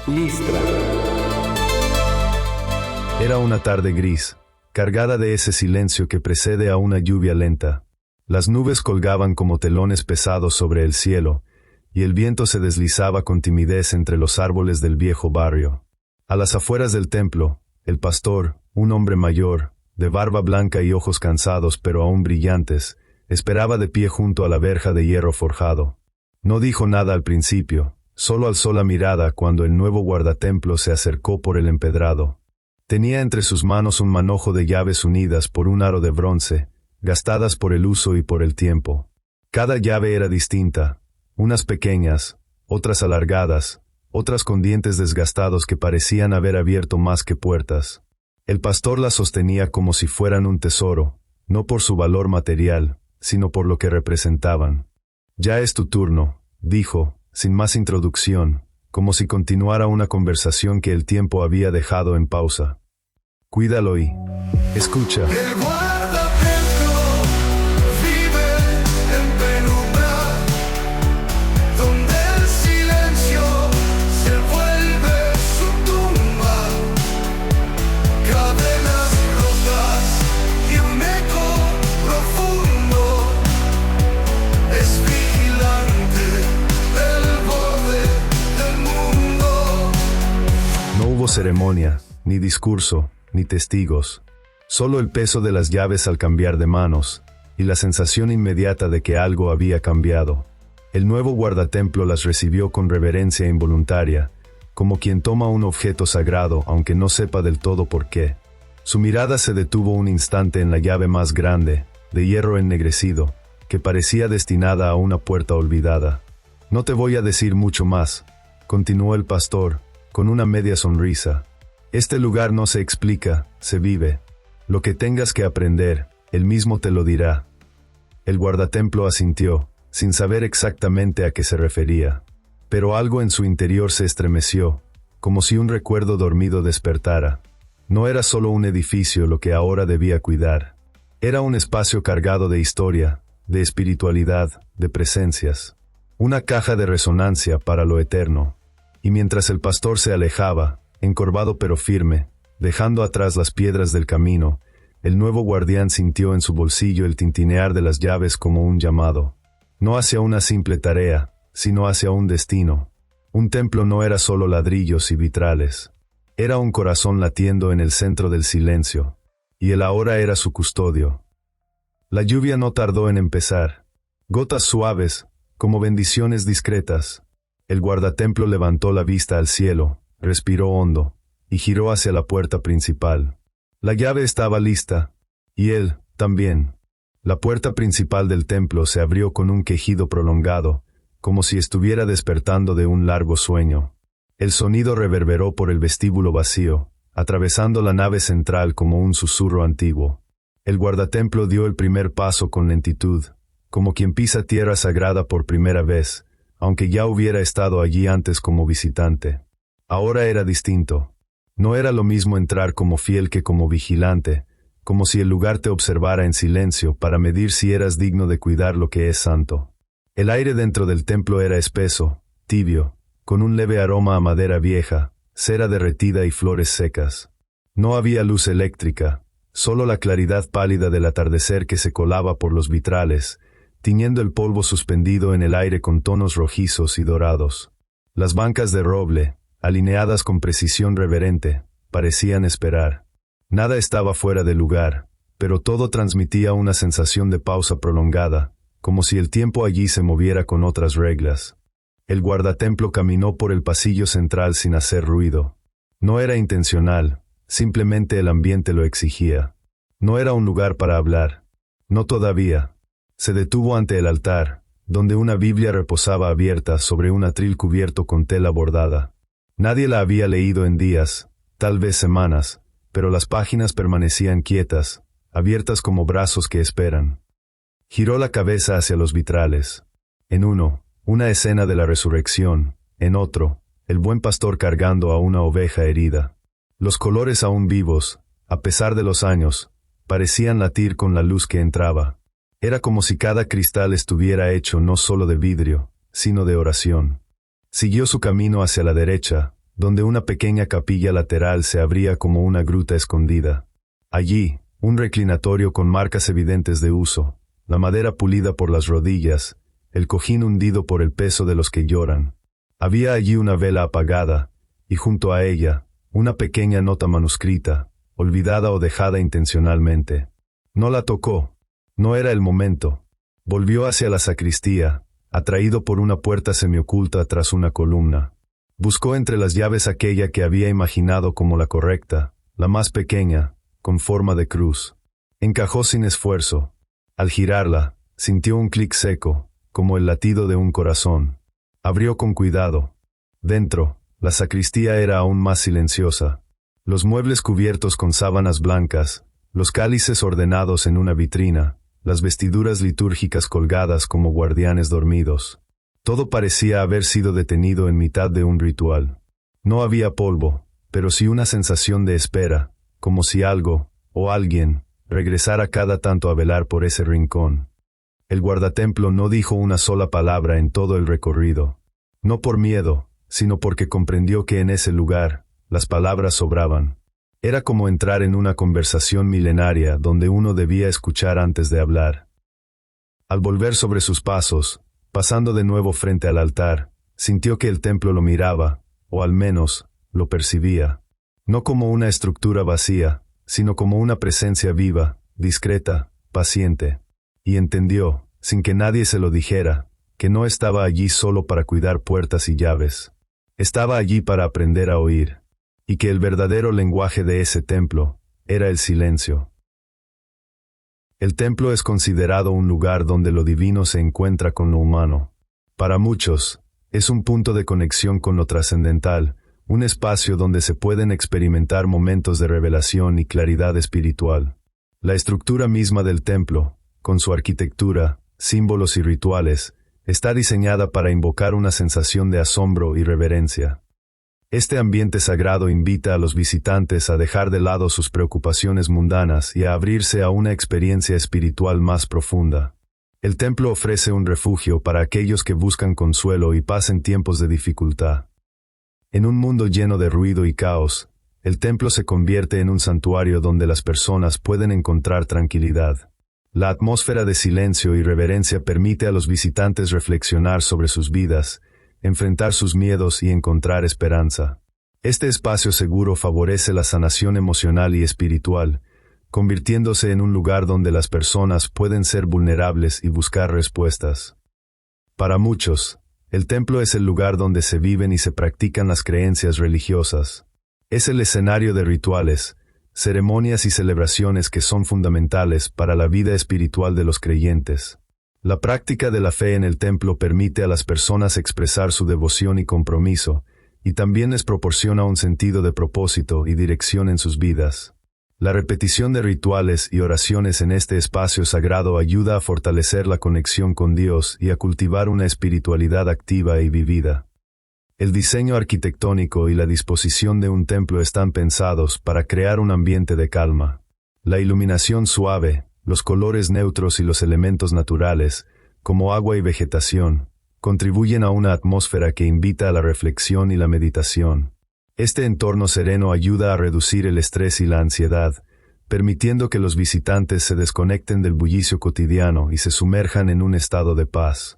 Listra. Era una tarde gris, cargada de ese silencio que precede a una lluvia lenta. Las nubes colgaban como telones pesados sobre el cielo, y el viento se deslizaba con timidez entre los árboles del viejo barrio. A las afueras del templo, el pastor, un hombre mayor, de barba blanca y ojos cansados pero aún brillantes, esperaba de pie junto a la verja de hierro forjado. No dijo nada al principio, solo alzó la mirada cuando el nuevo guardatemplo se acercó por el empedrado. Tenía entre sus manos un manojo de llaves unidas por un aro de bronce, gastadas por el uso y por el tiempo. Cada llave era distinta, unas pequeñas, otras alargadas, otras con dientes desgastados que parecían haber abierto más que puertas. El pastor las sostenía como si fueran un tesoro, no por su valor material, sino por lo que representaban. «Ya es tu turno», dijo, sin más introducción, como si continuara una conversación que el tiempo había dejado en pausa. «Cuídalo y escucha». El guardatemplo vive en penumbra, donde el silencio se vuelve su tumba. Cadenas rotas y un eco profundo es vigilante del borde del mundo. No hubo ceremonia, ni discurso, ni testigos. Solo el peso de las llaves al cambiar de manos, y la sensación inmediata de que algo había cambiado. El nuevo guardatemplo las recibió con reverencia involuntaria, como quien toma un objeto sagrado aunque no sepa del todo por qué. Su mirada se detuvo un instante en la llave más grande, de hierro ennegrecido, que parecía destinada a una puerta olvidada. «No te voy a decir mucho más», continuó el pastor, con una media sonrisa. «Este lugar no se explica, se vive. Lo que tengas que aprender, él mismo te lo dirá». El guardatemplo asintió, sin saber exactamente a qué se refería. Pero algo en su interior se estremeció, como si un recuerdo dormido despertara. No era solo un edificio lo que ahora debía cuidar. Era un espacio cargado de historia, de espiritualidad, de presencias. Una caja de resonancia para lo eterno. Y mientras el pastor se alejaba, encorvado pero firme, dejando atrás las piedras del camino, el nuevo guardián sintió en su bolsillo el tintinear de las llaves como un llamado. No hacia una simple tarea, sino hacia un destino. Un templo no era solo ladrillos y vitrales. Era un corazón latiendo en el centro del silencio. Y él ahora era su custodio. La lluvia no tardó en empezar. Gotas suaves, como bendiciones discretas. El guardatemplo levantó la vista al cielo, respiró hondo, y giró hacia la puerta principal. La llave estaba lista, y él, también. La puerta principal del templo se abrió con un quejido prolongado, como si estuviera despertando de un largo sueño. El sonido reverberó por el vestíbulo vacío, atravesando la nave central como un susurro antiguo. El guardatemplo dio el primer paso con lentitud, como quien pisa tierra sagrada por primera vez, aunque ya hubiera estado allí antes como visitante. Ahora era distinto. No era lo mismo entrar como fiel que como vigilante, como si el lugar te observara en silencio para medir si eras digno de cuidar lo que es santo. El aire dentro del templo era espeso, tibio, con un leve aroma a madera vieja, cera derretida y flores secas. No había luz eléctrica, solo la claridad pálida del atardecer que se colaba por los vitrales, tiñendo el polvo suspendido en el aire con tonos rojizos y dorados. Las bancas de roble, alineadas con precisión reverente, parecían esperar. Nada estaba fuera de lugar, pero todo transmitía una sensación de pausa prolongada, como si el tiempo allí se moviera con otras reglas. El guardatemplo caminó por el pasillo central sin hacer ruido. No era intencional, simplemente el ambiente lo exigía. No era un lugar para hablar. No todavía. Se detuvo ante el altar, donde una Biblia reposaba abierta sobre un atril cubierto con tela bordada. Nadie la había leído en días, tal vez semanas, pero las páginas permanecían quietas, abiertas como brazos que esperan. Giró la cabeza hacia los vitrales. En uno, una escena de la resurrección; en otro, el buen pastor cargando a una oveja herida. Los colores aún vivos, a pesar de los años, parecían latir con la luz que entraba. Era como si cada cristal estuviera hecho no solo de vidrio, sino de oración. Siguió su camino hacia la derecha, donde una pequeña capilla lateral se abría como una gruta escondida. Allí, un reclinatorio con marcas evidentes de uso, la madera pulida por las rodillas, el cojín hundido por el peso de los que lloran. Había allí una vela apagada, y junto a ella, una pequeña nota manuscrita, olvidada o dejada intencionalmente. No la tocó. No era el momento. Volvió hacia la sacristía, atraído por una puerta semioculta tras una columna. Buscó entre las llaves aquella que había imaginado como la correcta, la más pequeña, con forma de cruz. Encajó sin esfuerzo. Al girarla, sintió un clic seco, como el latido de un corazón. Abrió con cuidado. Dentro, la sacristía era aún más silenciosa. Los muebles cubiertos con sábanas blancas, los cálices ordenados en una vitrina, las vestiduras litúrgicas colgadas como guardianes dormidos. Todo parecía haber sido detenido en mitad de un ritual. No había polvo, pero sí una sensación de espera, como si algo, o alguien, regresara cada tanto a velar por ese rincón. El guardatemplo no dijo una sola palabra en todo el recorrido. No por miedo, sino porque comprendió que en ese lugar, las palabras sobraban. Era como entrar en una conversación milenaria donde uno debía escuchar antes de hablar. Al volver sobre sus pasos, pasando de nuevo frente al altar, sintió que el templo lo miraba, o al menos, lo percibía. No como una estructura vacía, sino como una presencia viva, discreta, paciente. Y entendió, sin que nadie se lo dijera, que no estaba allí solo para cuidar puertas y llaves. Estaba allí para aprender a oír, y que el verdadero lenguaje de ese templo era el silencio. El templo es considerado un lugar donde lo divino se encuentra con lo humano. Para muchos, es un punto de conexión con lo trascendental, un espacio donde se pueden experimentar momentos de revelación y claridad espiritual. La estructura misma del templo, con su arquitectura, símbolos y rituales, está diseñada para invocar una sensación de asombro y reverencia. Este ambiente sagrado invita a los visitantes a dejar de lado sus preocupaciones mundanas y a abrirse a una experiencia espiritual más profunda. El templo ofrece un refugio para aquellos que buscan consuelo y paz en tiempos de dificultad. En un mundo lleno de ruido y caos, el templo se convierte en un santuario donde las personas pueden encontrar tranquilidad. La atmósfera de silencio y reverencia permite a los visitantes reflexionar sobre sus vidas, enfrentar sus miedos y encontrar esperanza. Este espacio seguro favorece la sanación emocional y espiritual, convirtiéndose en un lugar donde las personas pueden ser vulnerables y buscar respuestas. Para muchos, el templo es el lugar donde se viven y se practican las creencias religiosas. Es el escenario de rituales, ceremonias y celebraciones que son fundamentales para la vida espiritual de los creyentes. La práctica de la fe en el templo permite a las personas expresar su devoción y compromiso, y también les proporciona un sentido de propósito y dirección en sus vidas. La repetición de rituales y oraciones en este espacio sagrado ayuda a fortalecer la conexión con Dios y a cultivar una espiritualidad activa y vivida. El diseño arquitectónico y la disposición de un templo están pensados para crear un ambiente de calma. La iluminación suave, los colores neutros y los elementos naturales, como agua y vegetación, contribuyen a una atmósfera que invita a la reflexión y la meditación. Este entorno sereno ayuda a reducir el estrés y la ansiedad, permitiendo que los visitantes se desconecten del bullicio cotidiano y se sumerjan en un estado de paz.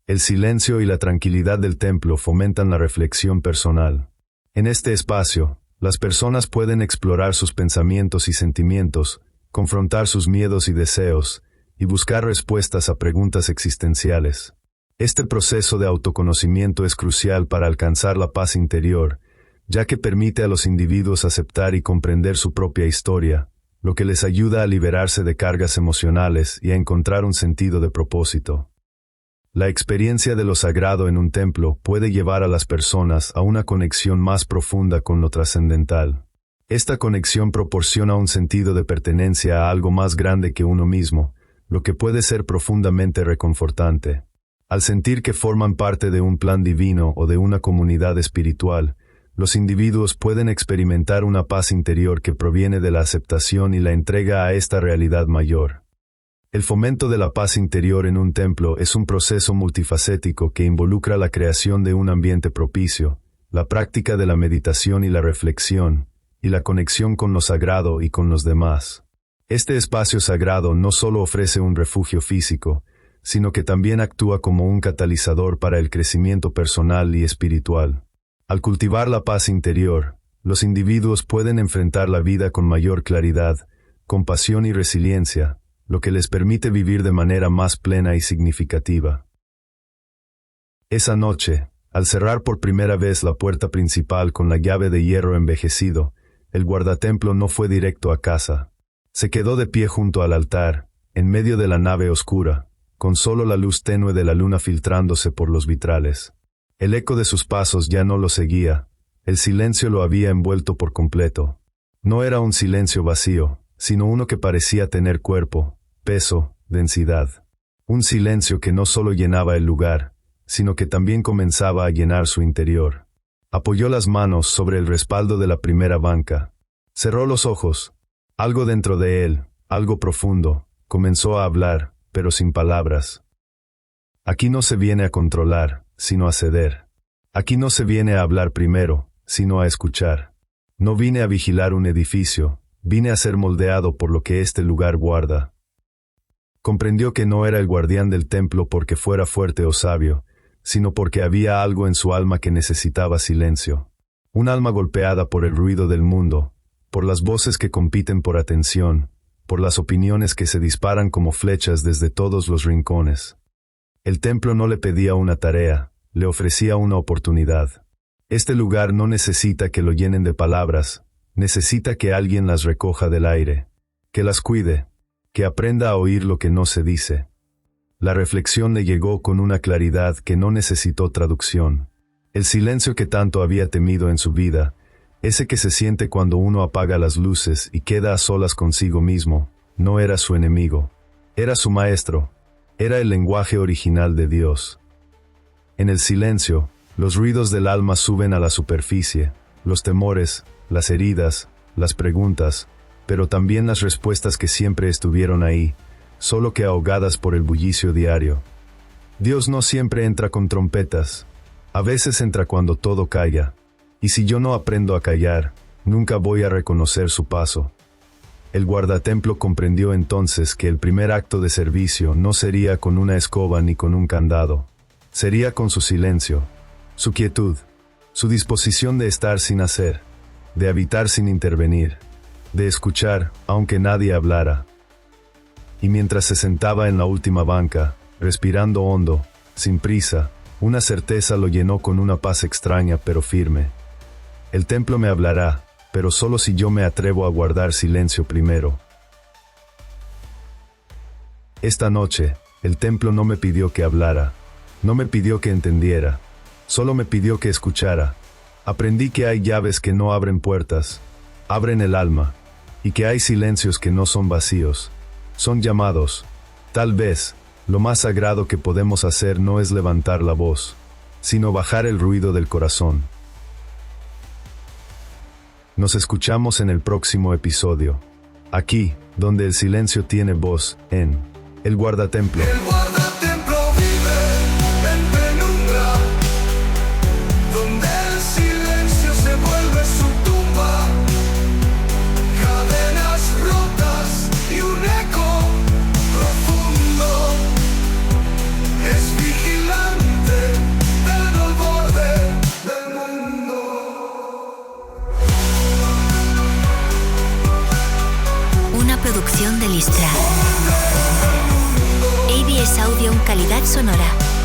El silencio y la tranquilidad del templo fomentan la reflexión personal. En este espacio, las personas pueden explorar sus pensamientos y sentimientos, confrontar sus miedos y deseos, y buscar respuestas a preguntas existenciales. Este proceso de autoconocimiento es crucial para alcanzar la paz interior, ya que permite a los individuos aceptar y comprender su propia historia, lo que les ayuda a liberarse de cargas emocionales y a encontrar un sentido de propósito. La experiencia de lo sagrado en un templo puede llevar a las personas a una conexión más profunda con lo trascendental. Esta conexión proporciona un sentido de pertenencia a algo más grande que uno mismo, lo que puede ser profundamente reconfortante. Al sentir que forman parte de un plan divino o de una comunidad espiritual, los individuos pueden experimentar una paz interior que proviene de la aceptación y la entrega a esta realidad mayor. El fomento de la paz interior en un templo es un proceso multifacético que involucra la creación de un ambiente propicio, la práctica de la meditación y la reflexión, y la conexión con lo sagrado y con los demás. Este espacio sagrado no solo ofrece un refugio físico, sino que también actúa como un catalizador para el crecimiento personal y espiritual. Al cultivar la paz interior, los individuos pueden enfrentar la vida con mayor claridad, compasión y resiliencia, lo que les permite vivir de manera más plena y significativa. Esa noche, al cerrar por primera vez la puerta principal con la llave de hierro envejecido, el guardatemplo no fue directo a casa. Se quedó de pie junto al altar, en medio de la nave oscura, con solo la luz tenue de la luna filtrándose por los vitrales. El eco de sus pasos ya no lo seguía, el silencio lo había envuelto por completo. No era un silencio vacío, sino uno que parecía tener cuerpo, peso, densidad. Un silencio que no solo llenaba el lugar, sino que también comenzaba a llenar su interior. Apoyó las manos sobre el respaldo de la primera banca. Cerró los ojos. Algo dentro de él, algo profundo, comenzó a hablar, pero sin palabras. Aquí no se viene a controlar, sino a ceder. Aquí no se viene a hablar primero, sino a escuchar. No vine a vigilar un edificio, vine a ser moldeado por lo que este lugar guarda. Comprendió que no era el guardián del templo porque fuera fuerte o sabio, sino porque había algo en su alma que necesitaba silencio. Un alma golpeada por el ruido del mundo, por las voces que compiten por atención, por las opiniones que se disparan como flechas desde todos los rincones. El templo no le pedía una tarea, le ofrecía una oportunidad. Este lugar no necesita que lo llenen de palabras, necesita que alguien las recoja del aire, que las cuide, que aprenda a oír lo que no se dice. La reflexión le llegó con una claridad que no necesitó traducción. El silencio que tanto había temido en su vida, ese que se siente cuando uno apaga las luces y queda a solas consigo mismo, no era su enemigo. Era su maestro. Era el lenguaje original de Dios. En el silencio, los ruidos del alma suben a la superficie, los temores, las heridas, las preguntas, pero también las respuestas que siempre estuvieron ahí, solo que ahogadas por el bullicio diario. Dios no siempre entra con trompetas. A veces entra cuando todo calla. Y si yo no aprendo a callar, nunca voy a reconocer su paso. El guardatemplo comprendió entonces que el primer acto de servicio no sería con una escoba ni con un candado. Sería con su silencio, su quietud, su disposición de estar sin hacer, de habitar sin intervenir, de escuchar aunque nadie hablara. Y mientras se sentaba en la última banca, respirando hondo, sin prisa, una certeza lo llenó con una paz extraña pero firme. El templo me hablará, pero solo si yo me atrevo a guardar silencio primero. Esta noche, el templo no me pidió que hablara, no me pidió que entendiera, solo me pidió que escuchara. Aprendí que hay llaves que no abren puertas, abren el alma, y que hay silencios que no son vacíos, son llamados. Tal vez, lo más sagrado que podemos hacer no es levantar la voz, sino bajar el ruido del corazón. Nos escuchamos en el próximo episodio, aquí, donde el silencio tiene voz, en El Guardatemplo. El guardatemplo vive en penumbra, donde el silencio se vuelve su tumba. Cadenas rotas y un eco profundo. Es vigilante del borde del mundo. Una producción de Listral. ABS Audio en calidad sonora.